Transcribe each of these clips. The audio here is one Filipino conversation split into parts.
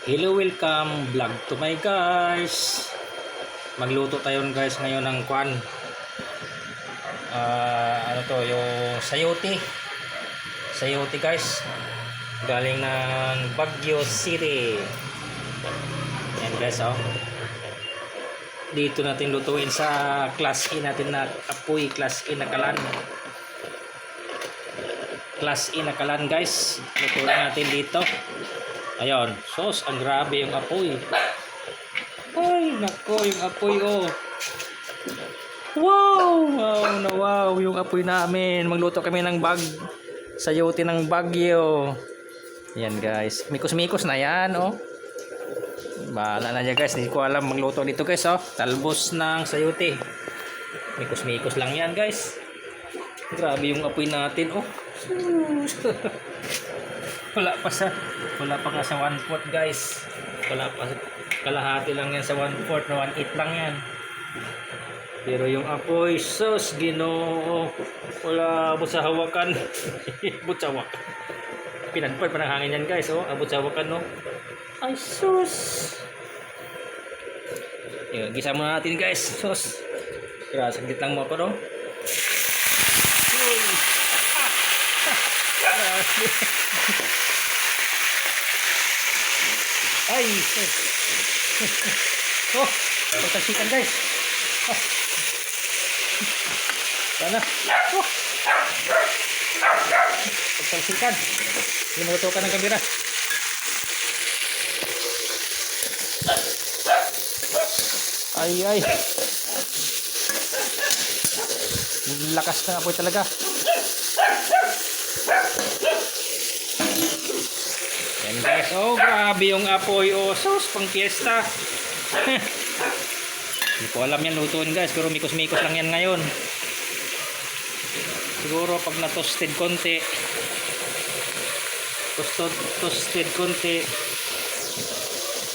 Hello, welcome vlog to my guys. Magluto tayo guys ngayon ng kwan. Ano to, yung sayote. Sayote guys. Galing ng Baguio City. Yan guys, oh. Dito natin lutuin sa class E natin na apoy, class E na kalan. Class E na kalan guys. Lutuin natin dito. Ayun, sos, ang grabe yung apoy. Ay, nako, yung apoy, oh. Wow, wow na wow, yung apoy namin. Magluto kami ng sayote ng Baguio. Yan guys, mikos-mikos na yan, oh. Bahala na niya guys, hindi ko alam magluto dito guys, oh. Talbos ng sayote. Mikos-mikos lang yan guys. Grabe yung apoy natin, oh. wala pa nga sa 1/4 guys, wala pa, kalahati lang yan sa 1/4 na 1/8 lang yan, pero yung apoy sus Ginoo, wala abot sa hawakan. Abot sa hawakan, pinagpad pa ng hangin yan guys, oh, abot sa hawakan, no. Ay sus, yun, gisa muna natin guys, sus, kaya saglit lang mo ako, no. Ay, oh, pagtagsikan guys. Oh. Sana. Oh. Pagtagsikan. Limutukan ng kamera. Ay. Lakas na apoy talaga. Yan guys, oh grabe yung apoy, oh sus, pang fiesta. Hindi ko alam yan lutuin guys, pero mikos-mikos lang yan ngayon. Siguro pag na-toasted konti, toasted konti,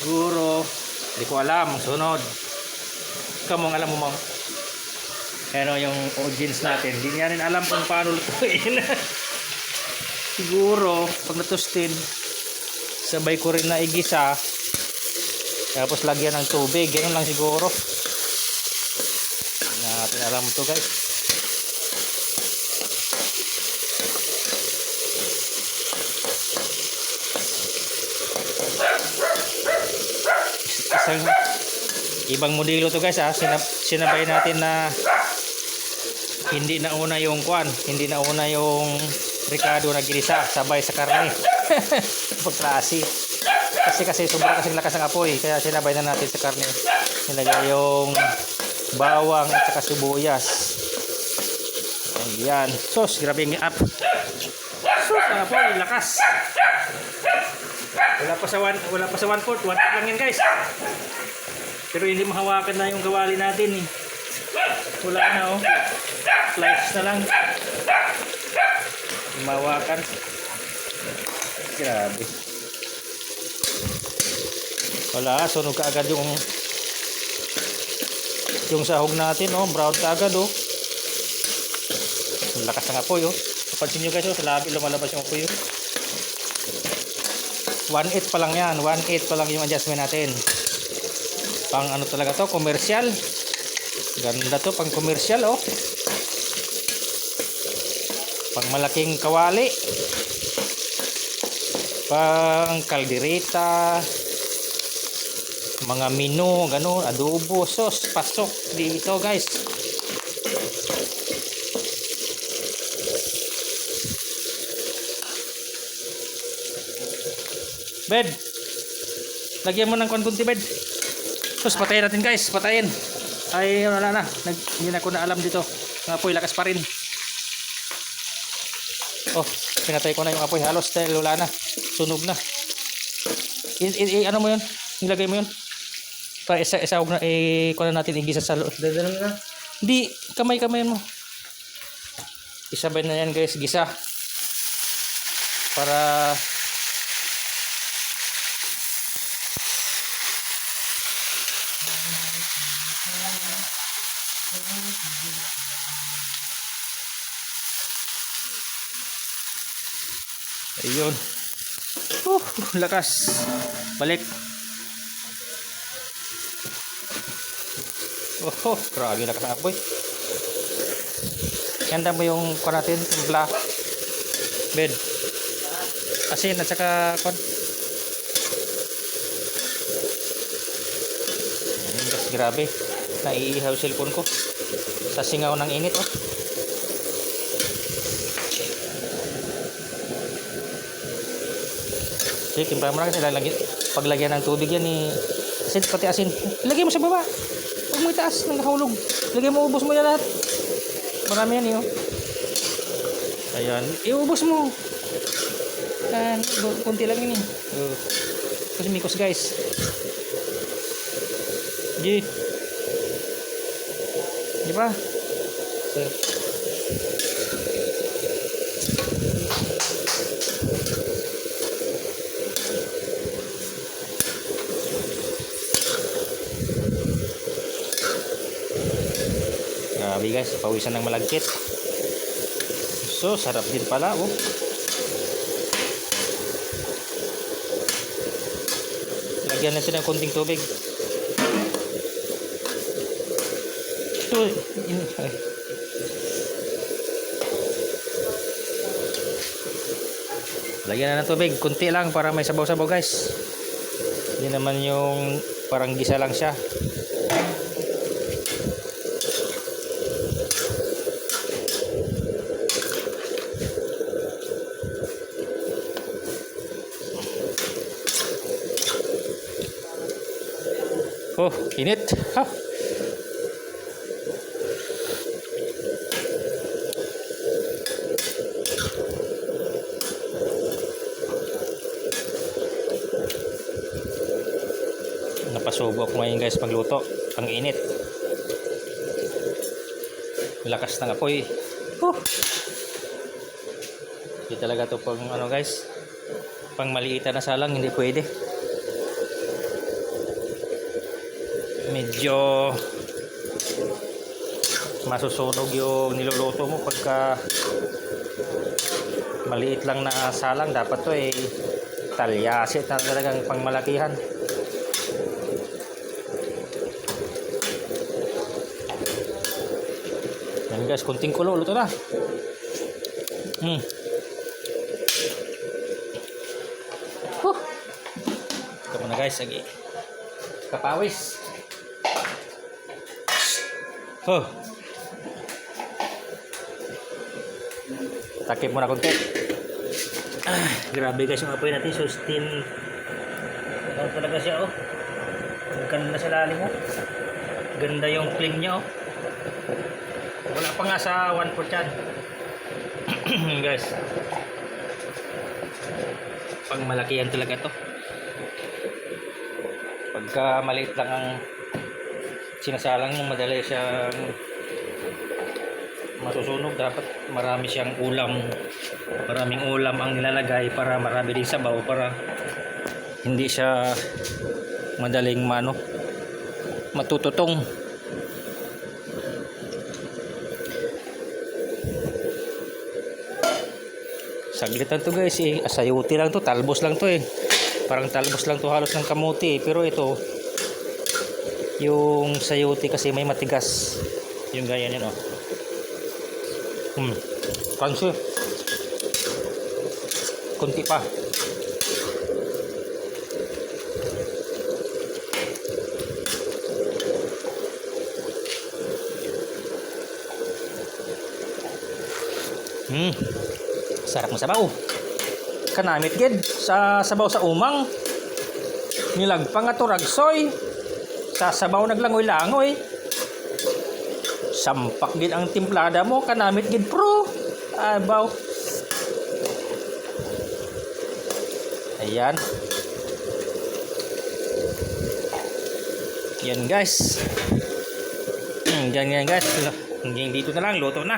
siguro, hindi ko alam, sunod. Kamong alam mo, ma'am, ano yung audience natin, hindi niya rin alam kung paano lutuin. Siguro pag na-toasted, sabay ko rin na igisa, tapos lagyan ng tubig, ganun lang siguro. Hindi natin alam ito guys. Isang ibang modelo to guys, sinabay natin na hindi na una yung kwan, hindi na una yung Ricardo na ginisa, sabay sa karne. Pagklase. Kasi sobrang kasing lakas ng apoy, kaya sinabay na natin sa karne. Nilagay yung bawang at saka sibuyas. Ayan. Sos, grabe yung up. Sos, ang apoy, lakas. Wala pa sa 1/4, 1/8 lang yan guys. Pero hindi mahawakan na yung gawali natin, eh. Wala na, oh. Slice na lang. Mawakan. Grabe. Wala, sunog ka agad yung sahog natin, oh, brown ka agad, oh. Lakas ng apoy, oh. Pansin nyo guys, oh, sa labi lumalabas yung apoy, oh. 1/8 pa lang yan, 1/8 pa lang yung adjustment natin. Pang ano talaga to, commercial. Ganda to, pang commercial, oh. Pang malaking kawali, pang kaldereta, mga menu, gano'n, adobo, sos, pasok dito guys. Bed, lagyan mo ng kunti bed. Sos, patayin natin guys, patayin. Ay, wala na, hindi na ko na alam dito. Ang apoy, lakas pa rin. Oh, pinatay ko na yung apoy halos dahil wala na, sunog na. Ano mo yun? Ilagay mo yun para isahog na, kuha na natin, igisa sa loob. Hindi, kamay mo. Isabay na yan guys, gisa. Para ayun. Lakas. Balik. Grabe lakas ng apoy. Ganda mo yung kuha natin, timpla. Bed. Asin at saka kuha. Grabe. Naiihaw cellphone ko. Sa singaw ng init. Oh. Sige, timpla mo na kasi paglagyan ng tubig yan asin, pati asin. Ilagay mo sa baba. Huwag mo itaas ng kahulog. Ilagay mo, ubos mo yan lahat. Marami yan oh. Ayan, iubos mo. Ayan, kunti lang yun kasi mikos guys. Di ba? Okay. Grabe guys, pawisan ng malagkit. So, sarap din pala oh. Lagyan natin ng konting tubig. Lagyan na ng tubig, kunti lang para may sabaw-sabaw guys. Hindi naman yung parang gisa lang siya. Oh, init. Ha. Napasubo ako ngayon guys pagluto. Ang init. Lakas ng apoy. Hindi talaga to pang ano guys. Pang maliitan na salang hindi pwede. Medyo masusunog yung niluluto mo pagka maliit lang na salang. Dapat to talyasit na talagang pangmalakihan. Yan guys, kunting kulo, luto na. Ito muna guys, lagi kapawis. Takip muna konti. Grabe guys yung apoy natin. Sustain. Ano talaga siya oh. Ganda sa lalim mo. Ganda yung flame niya oh. Wala pa nga sa 1/4 yan. Guys. Pag malaki yan talaga to. Pagka maliit lang ang sinasalang mo, madali siyang masusunog. Dapat marami siyang ulam, maraming ulam ang nilalagay para marami din sabaw, para hindi siya madaling matututong. Saglitan to guys asayuti lang to, talbos lang to parang talbos lang to halos ng kamuti pero ito yung sayuti kasi may matigas yung ganyan yun oh. Crunchy. Kunti pa. Sarap ng sabaw. Kanamit gid sa sabaw sa umang. Nilagpang ato ragsoy. Sa sabaw naglangoy-langoy. Sampak gid ang timplada mo, kanamit gid pro. Abaw. Ayan. Yan guys. Ganyan guys. Hanggang dito na lang, luto na.